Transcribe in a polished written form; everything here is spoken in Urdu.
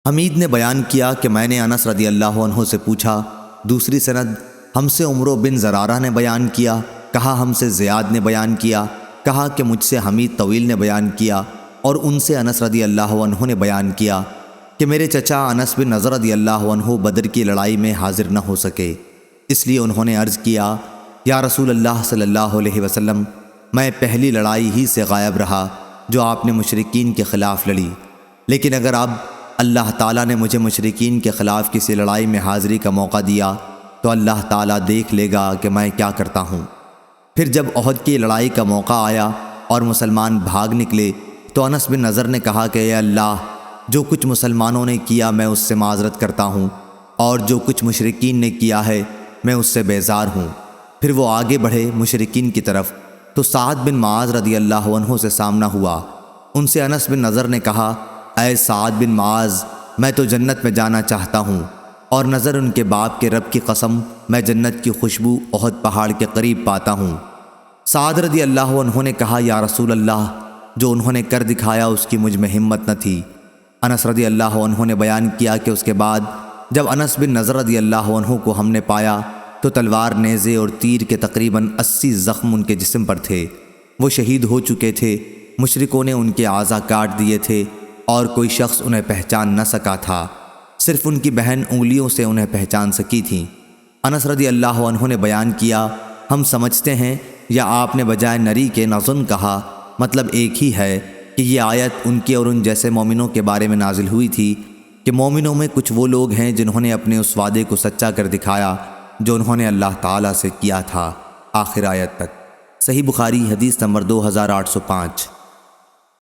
حمید نے بیان کیا کہ میں نے انس رضی اللہ عنہ سے پوچھا۔ دوسری سند ہم سے عمرو بن زرارہ نے بیان کیا، کہا ہم سے زیاد نے بیان کیا، کہا کہ مجھ سے حمید طویل نے بیان کیا، اور ان سے انس رضی اللہ عنہ نے بیان کیا کہ میرے چچا انس بن نضر رضی اللہ عنہ بدر کی لڑائی میں حاضر نہ ہو سکے، اس لیے انہوں نے عرض کیا یا رسول اللہ صلی اللہ علیہ وسلم، میں پہلی لڑائی ہی سے غائب رہا جو آپ نے مشرکین کے خلاف لڑی، لیکن اگر اب اللہ تعالیٰ نے مجھے مشرکین کے خلاف کسی لڑائی میں حاضری کا موقع دیا تو اللہ تعالیٰ دیکھ لے گا کہ میں کیا کرتا ہوں۔ پھر جب احد کی لڑائی کا موقع آیا اور مسلمان بھاگ نکلے تو انس بن نضر نے کہا کہ اے اللہ، جو کچھ مسلمانوں نے کیا میں اس سے معذرت کرتا ہوں، اور جو کچھ مشرکین نے کیا ہے میں اس سے بیزار ہوں۔ پھر وہ آگے بڑھے مشرکین کی طرف تو سعد بن معاذ رضی اللہ عنہ سے سامنا ہوا۔ ان سے انس بن نضر نے کہا اے سعد بن معاذ، میں تو جنت میں جانا چاہتا ہوں، اور نظر ان کے باپ کے رب کی قسم میں جنت کی خوشبو احد پہاڑ کے قریب پاتا ہوں۔ سعد رضی اللہ عنہ نے کہا یا رسول اللہ، جو انہوں نے کر دکھایا اس کی مجھ میں ہمت نہ تھی۔ انس رضی اللہ عنہ نے بیان کیا کہ اس کے بعد جب انس بن نضر رضی اللہ عنہ کو ہم نے پایا تو تلوار، نیزے اور تیر کے تقریباً 80 زخم ان کے جسم پر تھے۔ وہ شہید ہو چکے تھے، مشرکوں نے ان کے اعضاء کاٹ دیے تھے اور کوئی شخص انہیں پہچان نہ سکا تھا، صرف ان کی بہن انگلیوں سے انہیں پہچان سکی تھیں۔ انس رضی اللہ عنہ نے بیان کیا ہم سمجھتے ہیں یا آپ نے بجائے نری کے نظن کہا، مطلب ایک ہی ہے کہ یہ آیت ان کے اور ان جیسے مومنوں کے بارے میں نازل ہوئی تھی کہ مومنوں میں کچھ وہ لوگ ہیں جنہوں نے اپنے اس وعدے کو سچا کر دکھایا جو انہوں نے اللہ تعالیٰ سے کیا تھا، آخر آیت تک۔ صحیح بخاری حدیث نمبر 2805۔